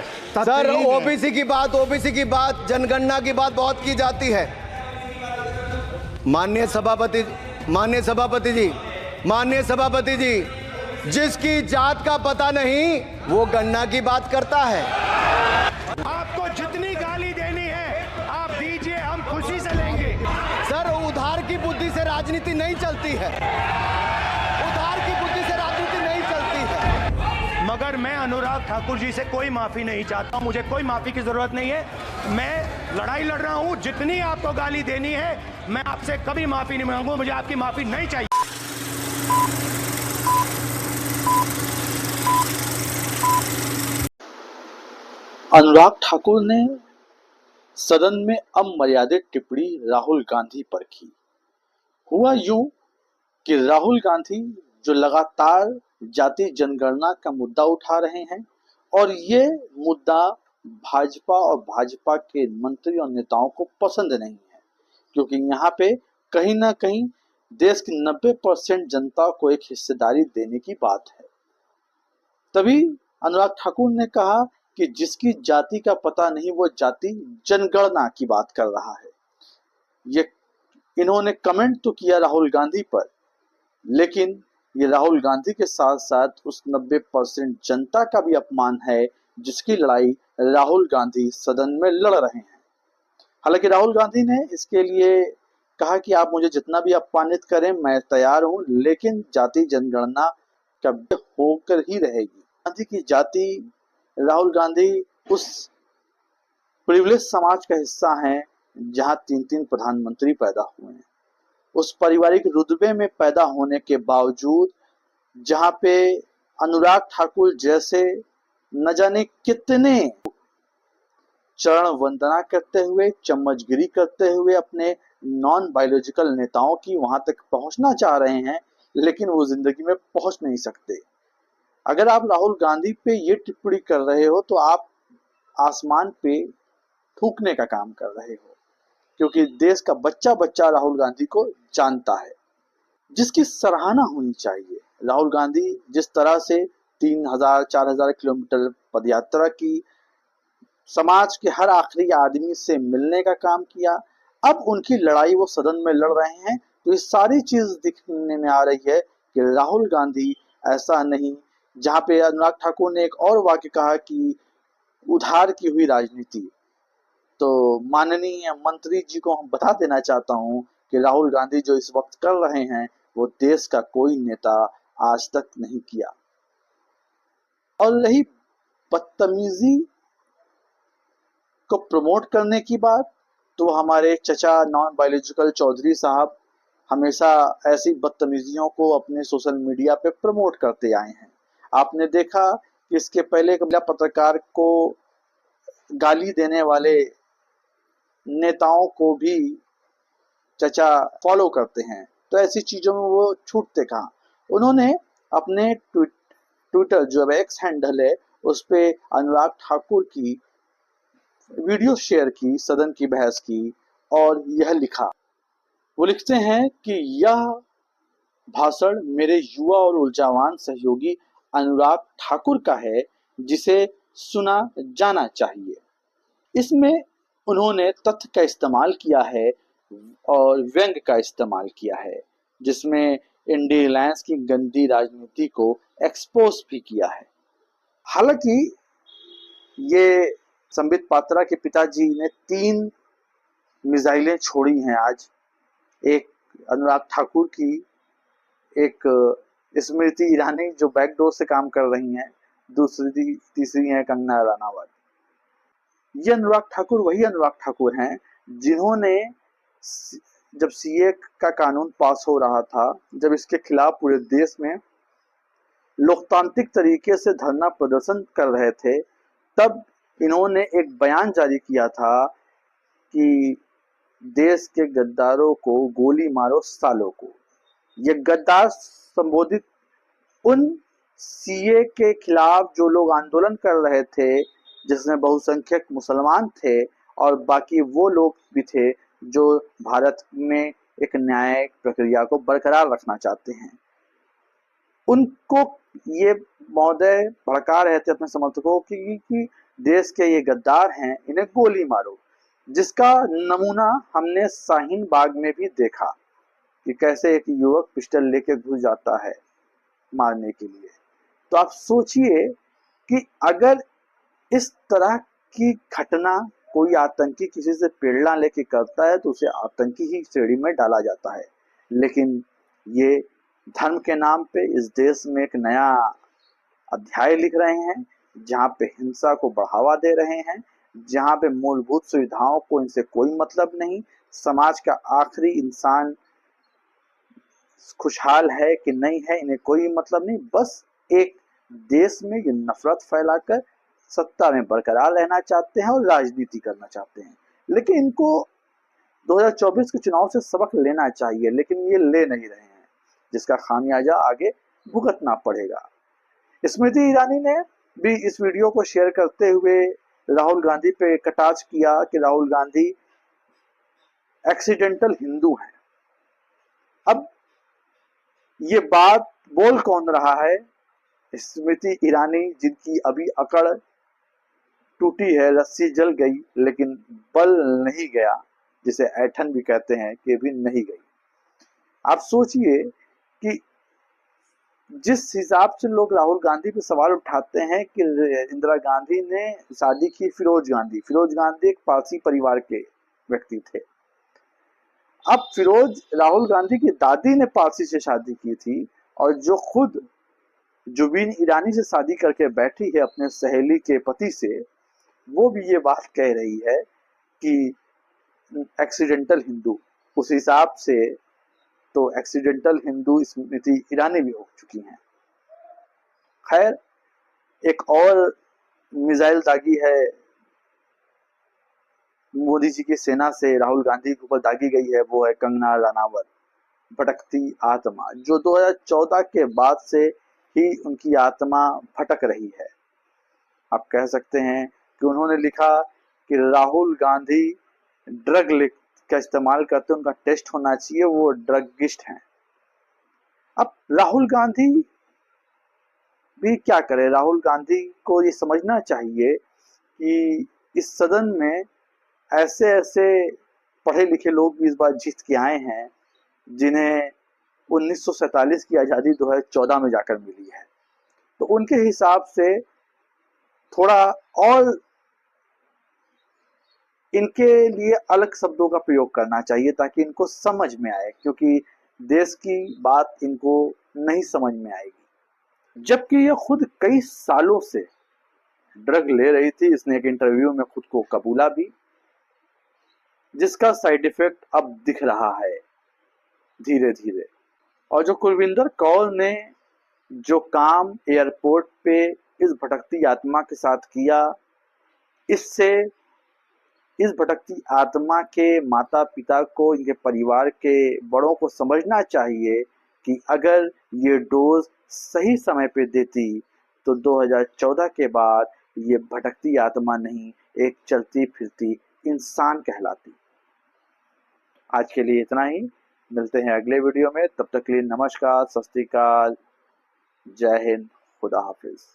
Sir, OBC की बात, जनगणना की बात बहुत की जाती है। माननीय सभापति जी, जिसकी जात का पता नहीं वो गणना की बात करता है। आपको जितनी गाली देनी है आप दीजिए, हम खुशी से लेंगे। सर, उधार की बुद्धि से राजनीति नहीं चलती है। मगर मैं अनुराग ठाकुर जी से कोई माफी नहीं चाहता हूं, मुझे कोई माफी की जरूरत नहीं है। मैं लड़ाई लड़ रहा हूं, जितनी आपको गाली देनी है मैं आपसे कभी माफी नहीं मांगूंगा, मुझे आपकी माफी नहीं चाहिए। अनुराग ठाकुर ने सदन में अमर्यादित टिप्पणी राहुल गांधी पर की। हुआ यूं कि राहुल गांधी जो लगातार जाति जनगणना का मुद्दा उठा रहे हैं और ये मुद्दा भाजपा और भाजपा के मंत्री और नेताओं को पसंद नहीं है, क्योंकि यहाँ पे कहीं ना कहीं देश की 90% जनता को एक हिस्सेदारी देने की बात है। तभी अनुराग ठाकुर ने कहा कि जिसकी जाति का पता नहीं वो जाति जनगणना की बात कर रहा है। ये इन्होंने कमेंट तो किया राहुल गांधी पर, लेकिन ये राहुल गांधी के साथ साथ उस 90% जनता का भी अपमान है जिसकी लड़ाई राहुल गांधी सदन में लड़ रहे हैं। हालांकि राहुल गांधी ने इसके लिए कहा कि आप मुझे जितना भी अपमानित करें मैं तैयार हूं, लेकिन जाति जनगणना कभी होकर ही रहेगी। गांधी की जाति, राहुल गांधी उस प्रिविलेज समाज का हिस्सा हैं जहां 3-3 प्रधानमंत्री पैदा हुए हैं। उस पारिवारिक रुतबे में पैदा होने के बावजूद जहां पे अनुराग ठाकुर जैसे न जाने कितने चरण वंदना करते हुए, चम्मचगिरी करते हुए अपने नॉन बायोलॉजिकल नेताओं की वहां तक पहुंचना चाह रहे हैं, लेकिन वो जिंदगी में पहुंच नहीं सकते। अगर आप राहुल गांधी पे ये टिप्पणी कर रहे हो तो आप आसमान पे थूकने का काम कर रहे हो, क्योंकि देश का बच्चा बच्चा राहुल गांधी को जानता है, जिसकी सराहना होनी चाहिए। राहुल गांधी जिस तरह से 3000-4000 किलोमीटर पदयात्रा की, समाज के हर आखिरी आदमी से मिलने का काम किया, अब उनकी लड़ाई वो सदन में लड़ रहे हैं, तो ये सारी चीज दिखने में आ रही है कि राहुल गांधी ऐसा नहीं। जहां पे अनुराग ठाकुर ने एक और वाक्य कहा कि उधार की हुई राजनीति, तो माननीय मंत्री जी को हम बता देना चाहता हूं कि राहुल गांधी जो इस वक्त कर रहे हैं वो देश का कोई नेता आज तक नहीं किया। और रही बदतमीजी को प्रमोट करने की बात, तो हमारे चचा नॉन बायोलॉजिकल चौधरी साहब हमेशा ऐसी बदतमीजियों को अपने सोशल मीडिया पे प्रमोट करते आए हैं। आपने देखा कि इसके पहले एक महिला पत्रकार को गाली देने वाले नेताओं को भी चचा फॉलो करते हैं, तो ऐसी चीजों में वो छूटते कहाँ। उन्होंने अपने ट्विटर जो अब एक्स हैंडल है उस पे अनुराग ठाकुर की वीडियो शेयर की, सदन की बहस की, और यह लिखा। वो लिखते हैं कि यह भाषण मेरे युवा और ऊर्जावान सहयोगी अनुराग ठाकुर का है, जिसे सुना जाना चाहिए। इसमें उन्होंने तथ्य का इस्तेमाल किया है और व्यंग का इस्तेमाल किया है, जिसमें इंडी अलायंस की गंदी राजनीति को एक्सपोज भी किया है। हालांकि ये संबित पात्रा के पिताजी ने 3 मिसाइलें छोड़ी हैं आज, एक अनुराग ठाकुर की, एक स्मृति ईरानी जो बैकडोर से काम कर रही हैं, तीसरी है कंगना रनावत। ये अनुराग ठाकुर वही अनुराग ठाकुर हैं जिन्होंने जब सीए का कानून पास हो रहा था, जब इसके खिलाफ पूरे देश में लोकतांत्रिक तरीके से धरना प्रदर्शन कर रहे थे, तब इन्होंने एक बयान जारी किया था कि देश के गद्दारों को गोली मारो सालों को। ये गद्दार संबोधित उन सीए के खिलाफ जो लोग आंदोलन कर रहे थे, जिसमें बहुसंख्यक मुसलमान थे और बाकी वो लोग भी थे जो भारत में एक न्यायिक प्रक्रिया को बरकरार रखना चाहते हैं। उनको ये महोदय भड़का रहे थे अपने समर्थकों की कि देश के ये गद्दार हैं, इन्हें गोली मारो, जिसका नमूना हमने शाहीन बाग में भी देखा कि कैसे एक युवक पिस्टल लेके घुस जाता है मारने के लिए। तो आप सोचिए कि अगर इस तरह की घटना कोई आतंकी किसी से प्रेरणा लेके करता है तो उसे आतंकी ही श्रेणी में डाला जाता है। लेकिन ये धर्म के नाम पे इस देश में एक नया अध्याय लिख रहे हैं, जहाँ पे हिंसा को बढ़ावा दे रहे हैं, जहाँ पे मूलभूत सुविधाओं को इनसे कोई मतलब नहीं, समाज का आखिरी इंसान खुशहाल है कि नहीं है इन्हें कोई मतलब नहीं, बस एक देश में ये नफरत फैलाकर सत्ता में बरकरार रहना चाहते हैं और राजनीति करना चाहते हैं। लेकिन इनको 2024 के चुनाव से सबक लेना चाहिए, लेकिन ये ले नहीं रहे हैं, जिसका खामियाजा आगे भुगतना पड़ेगा। स्मृति ईरानी ने भी इस वीडियो को शेयर करते हुए राहुल गांधी पे कटाक्ष किया कि राहुल गांधी एक्सीडेंटल हिंदू हैं। अब ये बात बोल कौन रहा है? स्मृति ईरानी, जिनकी अभी अकड़ टूटी है, रस्सी जल गई लेकिन बल नहीं गया, जिसे ऐठन भी कहते हैं, कि भी नहीं गई। आप सोचिए कि जिस हिसाब से लोग राहुल गांधी पे सवाल उठाते हैं कि इंदिरा गांधी ने शादी की फिरोज गांधी एक पारसी परिवार के व्यक्ति थे। अब फिरोज राहुल गांधी की दादी ने पारसी से शादी की थी, और जो खुद जुबीन ईरानी से शादी करके बैठी है अपने सहेली के पति से, वो भी ये बात कह रही है कि एक्सीडेंटल हिंदू। उस हिसाब से तो एक्सीडेंटल हिंदू स्मृति ईरानी भी हो चुकी हैं। खैर, एक और मिसाइल दागी है मोदी जी की सेना से राहुल गांधी के ऊपर दागी गई है, वो है कंगना रनावत, भटकती आत्मा, जो 2014 के बाद से ही उनकी आत्मा भटक रही है। आप कह सकते हैं कि उन्होंने लिखा कि राहुल गांधी ड्रग का इस्तेमाल करते, उनका टेस्ट होना चाहिए, वो ड्रगिस्ट हैं। अब राहुल गांधी भी क्या करे? राहुल गांधी को ये समझना चाहिए कि इस सदन में ऐसे ऐसे पढ़े लिखे लोग भी इस बार जीत के आए हैं, जिन्हें 1947 की आज़ादी 2014 में जाकर मिली है। तो उनके हिसाब से थोड़ा और इनके लिए अलग शब्दों का प्रयोग करना चाहिए ताकि इनको समझ में आए, क्योंकि देश की बात इनको नहीं समझ में आएगी। जबकि ये खुद कई सालों से ड्रग ले रही थी, इसने एक इंटरव्यू में खुद को कबूला भी, जिसका साइड इफेक्ट अब दिख रहा है धीरे धीरे। और जो कुलविंदर कौर ने जो काम एयरपोर्ट पे इस भटकती आत्मा के साथ किया, इससे इस भटकती आत्मा के माता पिता को, इनके परिवार के बड़ों को समझना चाहिए कि अगर ये डोज सही समय पे देती तो 2014 के बाद ये भटकती आत्मा नहीं, एक चलती फिरती इंसान कहलाती। आज के लिए इतना ही, मिलते हैं अगले वीडियो में। तब तक के लिए नमस्कार, सत श्री अकाल, जय हिंद, खुदा हाफिज।